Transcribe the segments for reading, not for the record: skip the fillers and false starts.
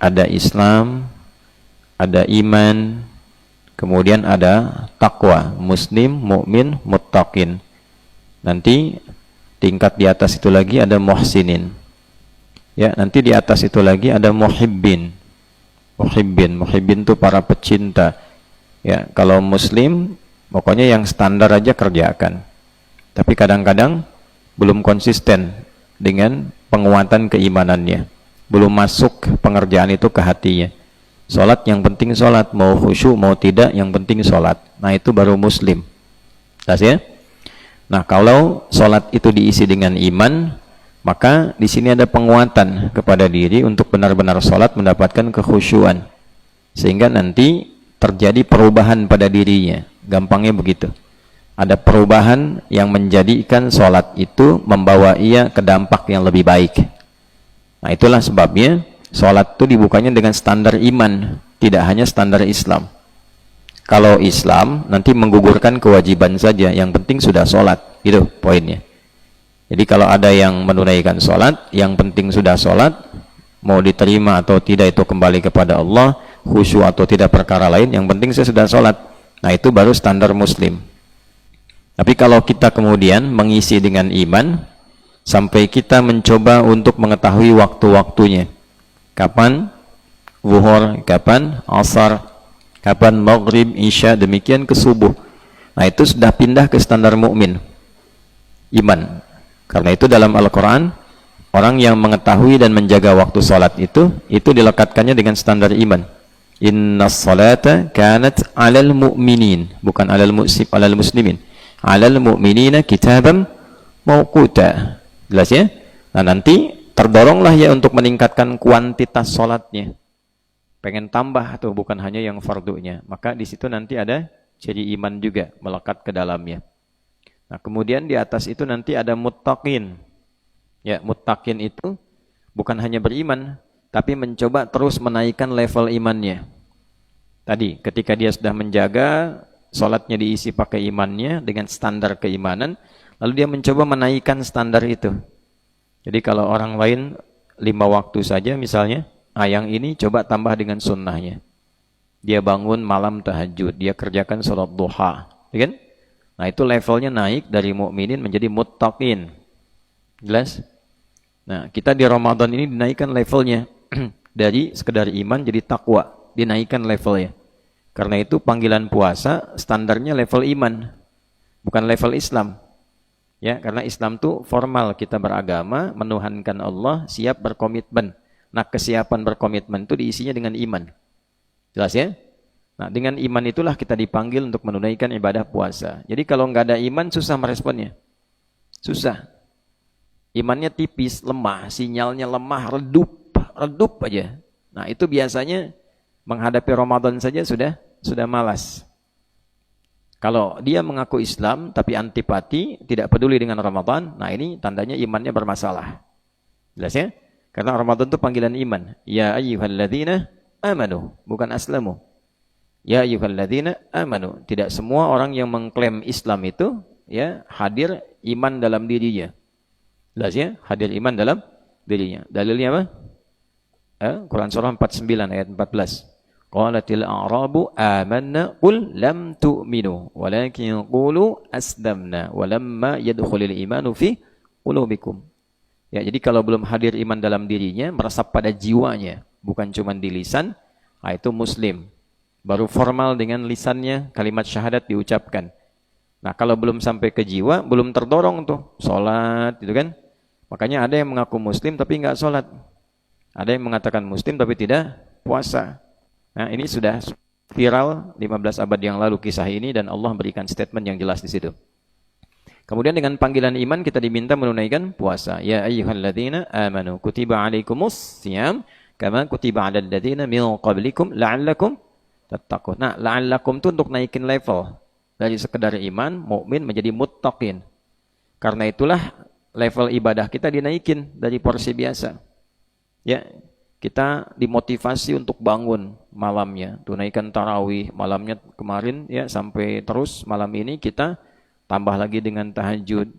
ada Islam, ada iman, kemudian ada takwa, muslim, mukmin, muttaqin. Nanti tingkat di atas itu lagi ada muhsinin. Ya, nanti di atas itu lagi ada muhibbin. Muhibbin itu para pecinta. Ya, kalau muslim pokoknya yang standar aja kerjakan. Tapi kadang-kadang belum konsisten dengan penguatan keimanannya. Belum masuk pengerjaan itu ke hatinya. Salat yang penting salat, mau khusyuk mau tidak yang penting salat. Nah, itu baru muslim. Jelas ya? Nah, kalau salat itu diisi dengan iman, maka di sini ada penguatan kepada diri untuk benar-benar salat mendapatkan kekhusyuan. Sehingga nanti terjadi perubahan pada dirinya. Gampangnya begitu. Ada perubahan yang menjadikan salat itu membawa ia ke dampak yang lebih baik. Nah, itulah sebabnya salat itu dibukanya dengan standar iman, tidak hanya standar Islam. Kalau Islam nanti menggugurkan kewajiban saja, yang penting sudah salat. Itu poinnya. Jadi kalau ada yang menunaikan salat, yang penting sudah salat, mau diterima atau tidak itu kembali kepada Allah, khusyuk atau tidak perkara lain, yang penting saya sudah salat. Nah, itu baru standar muslim. Tapi kalau kita kemudian mengisi dengan iman, sampai kita mencoba untuk mengetahui waktu-waktunya. Kapan zuhur, kapan asar, kapan maghrib, isya, demikian ke subuh. Nah, itu sudah pindah ke standar mukmin. Iman. Karena itu dalam Al-Quran, orang yang mengetahui dan menjaga waktu salat itu dilekatkannya dengan standar iman. Inna salata kanat alal mu'minin, bukan alal muslimin. Alal mu'minina kitabam mawquta. Jelas ya? Nah, nanti terdoronglah ya untuk meningkatkan kuantitas salatnya. Pengen tambah atau bukan hanya yang fardunya. Maka di situ nanti ada ciri iman juga melekat ke dalamnya. Nah, kemudian di atas itu nanti ada muttaqin. Ya, muttaqin itu bukan hanya beriman, tapi mencoba terus menaikkan level imannya. Tadi, ketika dia sudah menjaga, salatnya diisi pakai imannya dengan standar keimanan, lalu dia mencoba menaikkan standar itu. Jadi kalau orang lain 5 waktu saja misalnya, yang ini coba tambah dengan sunnahnya. Dia bangun malam tahajud, dia kerjakan salat duha, ya kan? Nah, itu levelnya naik dari mukminin menjadi muttaqin. Jelas? Nah, kita di Ramadan ini dinaikkan levelnya dari sekedar iman jadi takwa, dinaikkan levelnya. Karena itu panggilan puasa standarnya level iman, bukan level Islam. Ya, karena Islam itu formal, kita beragama, menuhankan Allah, siap berkomitmen. Nah, kesiapan berkomitmen itu diisinya dengan iman. Jelas ya? Nah, dengan iman itulah kita dipanggil untuk menunaikan ibadah puasa. Jadi kalau nggak ada iman, susah meresponnya. Susah. Imannya tipis, lemah, sinyalnya lemah, redup aja. Nah, itu biasanya menghadapi Ramadan saja sudah malas. Kalau dia mengaku Islam tapi antipati, tidak peduli dengan Ramadan, nah ini tandanya imannya bermasalah. Jelas ya? Karena Ramadan itu panggilan iman. Ya ayyuhalladzina amanu, bukan aslamu. Ya ayyuhalladzina amanu. Tidak semua orang yang mengklaim Islam itu ya hadir iman dalam dirinya. Jelas ya? Hadir iman dalam dirinya. Dalilnya apa? Quran surah 49 ayat 14. Qalatil a'rabu amanna qul lam tu'minu walakin qulu aslamna walamma yadkhulul imanu fi qulubikum. Ya, jadi kalau belum hadir iman dalam dirinya, meresap pada jiwanya, bukan cuma di lisan, itu muslim. Baru formal dengan lisannya kalimat syahadat diucapkan. Nah, kalau belum sampai ke jiwa, belum terdorong tuh salat, gitu kan? Makanya ada yang mengaku muslim tapi enggak salat. Ada yang mengatakan muslim tapi tidak puasa. Nah, ini sudah viral 15 abad yang lalu kisah ini dan Allah berikan statement yang jelas di situ. Kemudian dengan panggilan iman kita diminta menunaikan puasa. Ya ayyuhalladzina amanu kutiba alaikumus shiyam kama kutiba 'alal ladzina min qablikum la'allakum tattaqun. Nah, la'allakum itu untuk naikin level dari sekedar iman, mukmin menjadi muttaqin. Karena itulah level ibadah kita dinaikin dari porsi biasa. Ya, kita dimotivasi untuk bangun malamnya, tunaikan tarawih malamnya kemarin ya sampai terus malam ini kita tambah lagi dengan tahajud,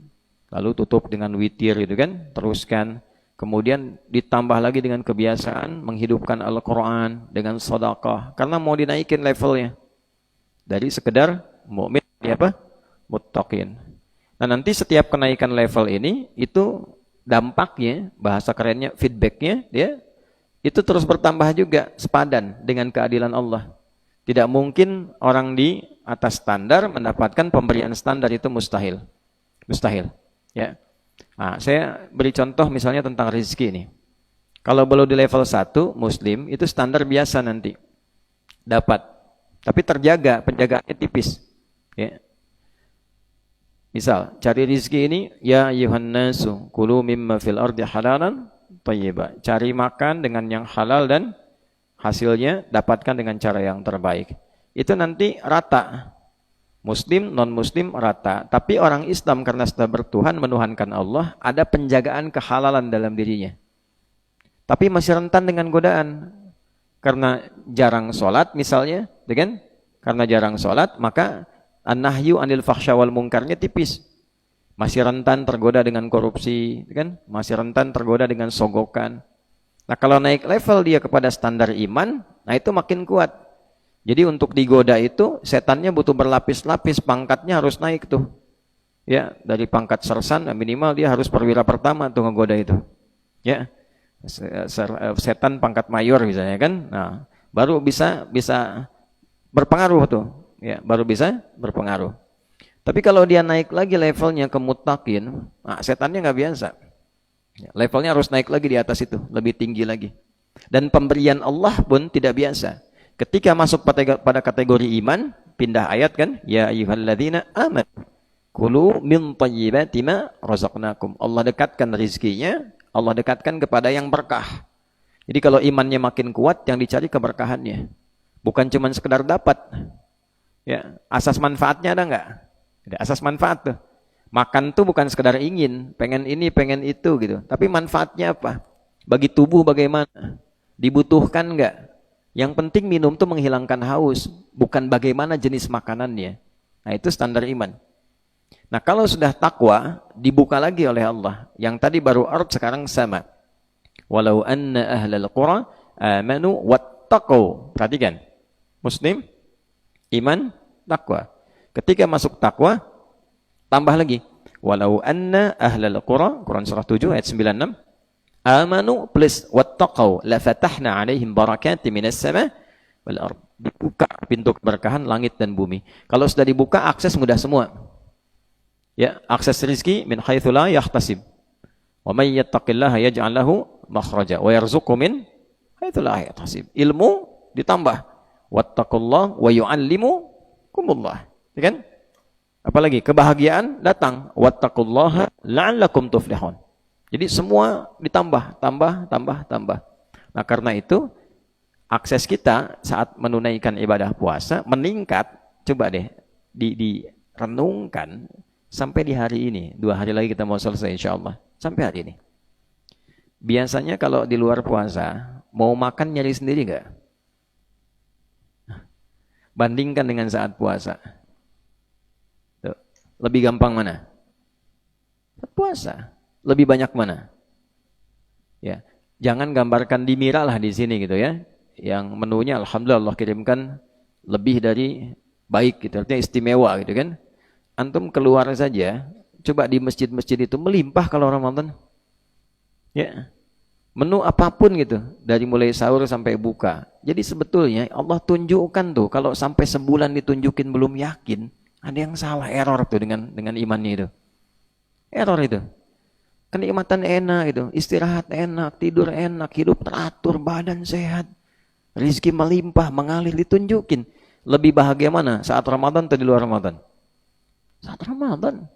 lalu tutup dengan witir gitu kan, teruskan kemudian ditambah lagi dengan kebiasaan menghidupkan Al-Quran dengan sedekah, karena mau dinaikin levelnya dari sekedar mukmin jadi apa? Muttaqin. Nah, nanti setiap kenaikan level ini itu dampaknya, bahasa kerennya feedbacknya, ya itu terus bertambah juga sepadan dengan keadilan Allah. Tidak mungkin orang di atas standar mendapatkan pemberian standar, itu mustahil. Mustahil. Ya. Nah, saya beri contoh misalnya tentang rezeki ini. Kalau belum di level 1 muslim itu standar biasa nanti dapat, tapi terjaga, penjagaannya tipis. Ya. Misal cari rezeki ini, ya ayyuhan nasu kulu mimma fil ardi halalan thayyiba. Cari makan dengan yang halal dan hasilnya dapatkan dengan cara yang terbaik. Itu nanti rata. Muslim, non-muslim rata. Tapi orang Islam karena sudah bertuhan, menuhankan Allah, ada penjagaan kehalalan dalam dirinya. Tapi masih rentan dengan godaan. Karena jarang sholat misalnya, kan? Karena jarang sholat, maka an-nahyu anil fahsya wal munkarnya tipis. Masih rentan tergoda dengan korupsi, kan? Masih rentan tergoda dengan sogokan. Nah, kalau naik level dia kepada standar iman, nah itu makin kuat. Jadi untuk digoda itu setannya butuh berlapis-lapis, pangkatnya harus naik tuh. Ya, dari pangkat sersan minimal dia harus perwira pertama tuh ngegoda itu. Ya. Setan pangkat mayor misalnya kan. Nah, baru bisa berpengaruh tuh. Ya, baru bisa berpengaruh. Tapi kalau dia naik lagi levelnya ke muttaqin, nah setannya nggak biasa. Ya, levelnya harus naik lagi di atas itu, lebih tinggi lagi. Dan pemberian Allah pun tidak biasa. Ketika masuk pada kategori iman, pindah ayat kan, ya ayyuhalladzina amanu kulu min thayyibati ma razaqnakum. Allah dekatkan rezekinya, Allah dekatkan kepada yang berkah. Jadi kalau imannya makin kuat, yang dicari keberkahannya. Bukan cuma sekedar dapat. Ya, asas manfaatnya ada enggak? Ada asas manfaat tuh. Makan tuh bukan sekedar ingin, pengen ini, pengen itu gitu. Tapi manfaatnya apa? Bagi tubuh bagaimana? Dibutuhkan enggak? Yang penting minum tuh menghilangkan haus, bukan bagaimana jenis makanannya. Nah, itu standar iman. Nah, kalau sudah takwa, dibuka lagi oleh Allah. Yang tadi baru ard, sekarang sama. Walau anna ahlal qura amanu wattaqau. Perhatikan. Muslim, iman, takwa. Ketika masuk takwa, tambah lagi. Walau anna ahlal qura, Quran surah 7 ayat 96. Amanu plus wattaqau la fatahna alaihim barakatin minas sama wal ard. Dibuka pintu keberkahan langit dan bumi. Kalau sudah dibuka, akses mudah semua. Ya, akses rezeki min haitsu la yahtasib. Wa may yattaqillaha yaj'al lahu makhraja wa yarzuqhu min haitsu la yahtasib. Ilmu ditambah. Wattaqullah wa yu'allimukumullah. Ya kan? Apalagi kebahagiaan datang. Wattaqullaha la'allakum tuflihun. Jadi semua ditambah, tambah. Nah, karena itu akses kita saat menunaikan ibadah puasa meningkat. Coba deh direnungkan sampai di hari ini. 2 hari lagi kita mau selesai insyaallah. Sampai hari ini. Biasanya kalau di luar puasa mau makan nyari sendiri enggak? Bandingkan dengan saat puasa. Tuh, lebih gampang mana? Saat puasa. Lebih banyak mana? Ya, jangan gambarkan di Mira lah di sini gitu ya. Yang menunya alhamdulillah Allah kirimkan lebih dari baik gitu, artinya istimewa gitu kan. Antum keluar saja, coba di masjid-masjid itu melimpah kalau Ramadan. Ya. Menu apapun gitu, dari mulai sahur sampai buka. Jadi sebetulnya Allah tunjukkan tuh, kalau sampai sebulan ditunjukin belum yakin, ada yang salah, error tuh dengan imannya itu. Error itu. Kenikmatan enak gitu, istirahat enak, tidur enak, hidup teratur, badan sehat, rezeki melimpah, mengalir, ditunjukin. Lebih bahagia mana? Saat Ramadan atau di luar Ramadan? Saat Ramadan.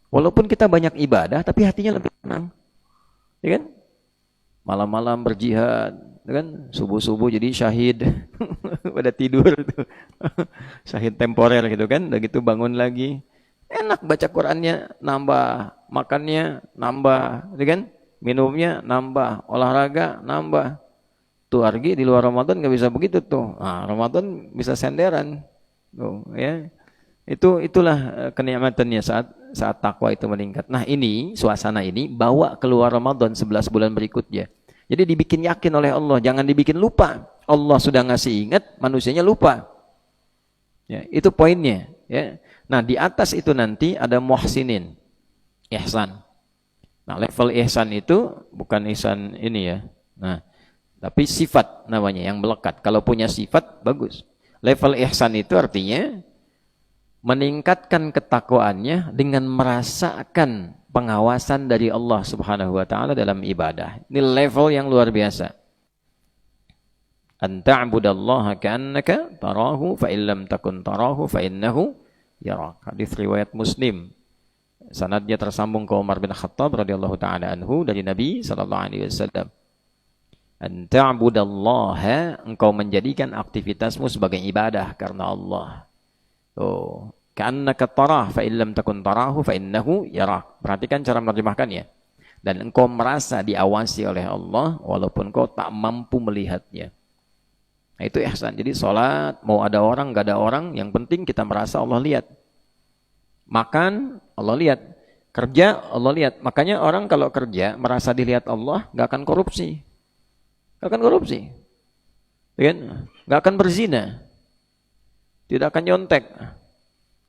Walaupun kita banyak ibadah, tapi hatinya lebih tenang. Ya kan? Malam-malam berjihad, ya kan? Subuh-subuh jadi syahid, pada tidur tuh. Syahid temporer gitu kan, udah gitu bangun lagi. Enak baca Qur'annya, nambah, makannya nambah, gitu kan? Minumnya nambah, olahraga nambah. Tuh hargi di luar Ramadan nggak bisa begitu tuh. Nah, Ramadan bisa senderan. Tuh, ya. Itulah kenikmatannya saat takwa itu meningkat. Nah, ini suasana ini bawa keluar Ramadan 11 bulan berikutnya. Jadi dibikin yakin oleh Allah, jangan dibikin lupa. Allah sudah ngasih ingat, manusianya lupa. Ya, itu poinnya, ya. Nah, di atas itu nanti ada muhsinin, ihsan. Nah, level ihsan itu bukan ihsan ini ya. Nah, tapi sifat namanya yang melekat. Kalau punya sifat bagus. Level ihsan itu artinya meningkatkan ketakwaannya dengan merasakan pengawasan dari Allah Subhanahu wa taala dalam ibadah. Ini level yang luar biasa. An ta'budallaha ka'annaka tarahu fa illam takun tarahu fa innahu yarak. Hadis riwayat Muslim. Sanadnya tersambung ke Umar bin Khattab radhiyallahu taala anhu dari Nabi sallallahu alaihi wasallam. An ta'budallaha, engkau menjadikan aktivitasmu sebagai ibadah karena Allah. Oh, ka'annaka tarah fa illam takun tarahu fa innahu yarak. Perhatikan cara menerjemahkannya. Dan engkau merasa diawasi oleh Allah walaupun engkau tak mampu melihatnya. Nah, itu ihsan. Jadi salat mau ada orang enggak ada orang, yang penting kita merasa Allah lihat. Makan Allah lihat. Kerja Allah lihat. Makanya orang kalau kerja merasa dilihat Allah enggak akan korupsi. Enggak akan korupsi. Kan? Enggak akan berzina. Tidak akan nyontek,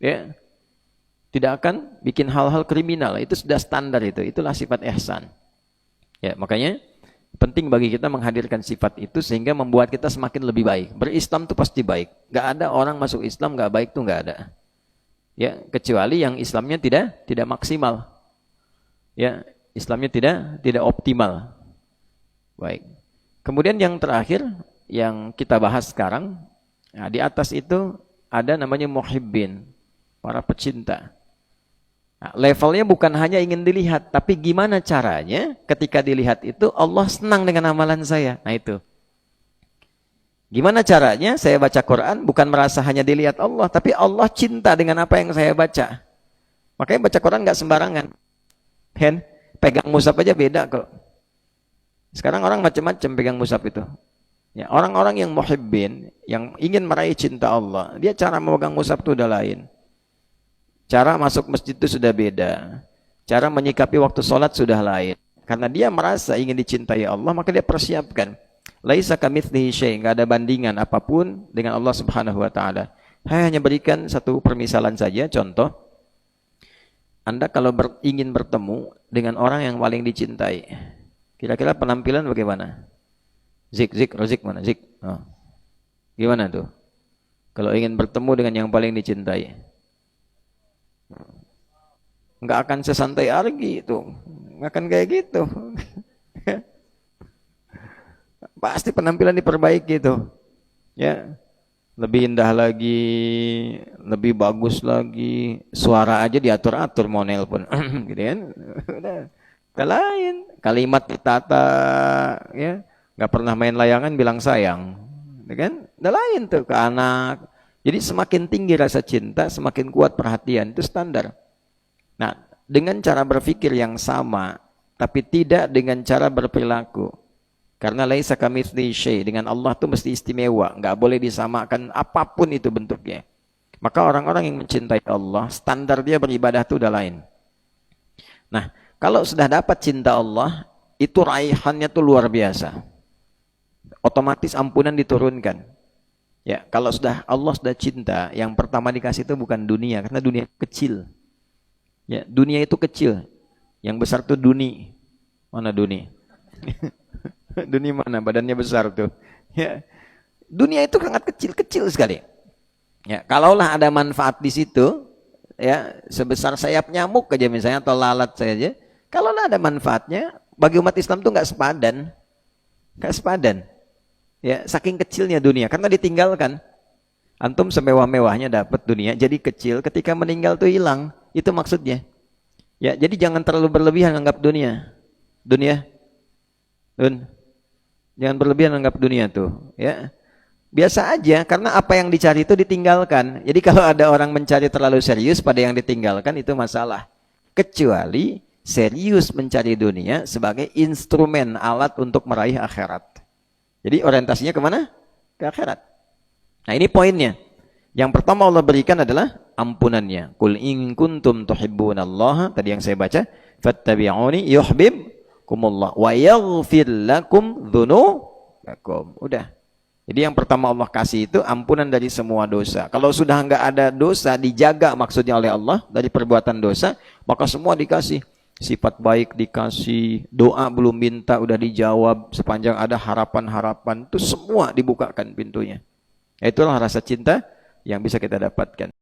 ya, tidak akan bikin hal-hal kriminal. Itu sudah standar itu. Itulah sifat ihsan. Ya, makanya penting bagi kita menghadirkan sifat itu sehingga membuat kita semakin lebih baik. Berislam itu pasti baik. Gak ada orang masuk Islam gak baik tuh gak ada. Ya, kecuali yang Islamnya tidak maksimal. Ya, Islamnya tidak optimal. Baik. Kemudian yang terakhir yang kita bahas sekarang, nah, di atas itu ada namanya muhibbin, para pecinta. Nah, levelnya bukan hanya ingin dilihat, tapi gimana caranya ketika dilihat itu Allah senang dengan amalan saya. Nah itu. Gimana caranya saya baca Quran bukan merasa hanya dilihat Allah, tapi Allah cinta dengan apa yang saya baca. Makanya baca Quran nggak sembarangan. Kan? Pegang mushaf aja beda kok. Sekarang orang macam-macam pegang mushaf itu. Ya, orang-orang yang muhibbin, yang ingin meraih cinta Allah, dia cara memegang mushaf itu udah lain. Cara masuk masjid itu sudah beda. Cara menyikapi waktu sholat sudah lain. Karena dia merasa ingin dicintai Allah, maka dia persiapkan. Laisa kamitslihi syai', enggak ada bandingan apapun dengan Allah Subhanahu wa taala. Saya hanya berikan satu permisalan saja, contoh. Anda kalau ingin bertemu dengan orang yang paling dicintai, kira-kira penampilan bagaimana? Zik mana? Zik. Oh. Gimana tuh? Kalau ingin bertemu dengan yang paling dicintai. Enggak akan sesantai Argi itu. Enggak akan kayak gitu. Pasti penampilan diperbaiki itu. Ya. Lebih indah lagi, lebih bagus lagi, suara aja diatur-atur mau nelpon. Gitu kan. Udah. Lain, kalimat ditata, ya. Enggak pernah main layangan bilang sayang. Gitu kan? Udah lain tuh ke anak. Jadi semakin tinggi rasa cinta, semakin kuat perhatian, itu standar. Nah, dengan cara berpikir yang sama, tapi tidak dengan cara berperilaku. Karena laisa kamitslihi syai', dengan Allah itu mesti istimewa, enggak boleh disamakan apapun itu bentuknya. Maka orang-orang yang mencintai Allah, standar dia beribadah itu udah lain. Nah, kalau sudah dapat cinta Allah, itu raihannya tuh luar biasa. Otomatis ampunan diturunkan. Ya, kalau Allah sudah cinta, yang pertama dikasih itu bukan dunia, karena dunia kecil. Ya, dunia itu kecil. Yang besar tuh dunia. Mana dunia? Dunia mana? Badannya besar tuh. Ya. Dunia itu sangat kecil sekali. Ya, kalaulah ada manfaat di situ, ya, sebesar sayap nyamuk aja misalnya atau lalat saja. Kalaulah ada manfaatnya, bagi umat Islam tuh nggak sepadan. Nggak sepadan. Ya, saking kecilnya dunia karena ditinggalkan. Antum semewah-mewahnya dapat dunia jadi kecil, ketika meninggal tuh hilang. Itu maksudnya. Ya, jadi jangan terlalu berlebihan anggap dunia. Jangan berlebihan anggap dunia tuh, ya. Biasa aja karena apa yang dicari itu ditinggalkan. Jadi kalau ada orang mencari terlalu serius pada yang ditinggalkan itu masalah. Kecuali serius mencari dunia sebagai instrumen alat untuk meraih akhirat. Jadi orientasinya kemana? Ke akhirat. Nah ini poinnya. Yang pertama Allah berikan adalah ampunannya. Qul in kuntum tuhibbunallaha, tadi yang saya baca, fattabi'uni yuhibbukumullah wa yaghfir lakum dzunubakum. Udah. Jadi yang pertama Allah kasih itu ampunan dari semua dosa. Kalau sudah enggak ada dosa, dijaga maksudnya oleh Allah dari perbuatan dosa, maka semua dikasih. Sifat baik dikasih, doa belum minta udah dijawab, sepanjang ada harapan-harapan itu semua dibukakan pintunya. Itulah rasa cinta yang bisa kita dapatkan.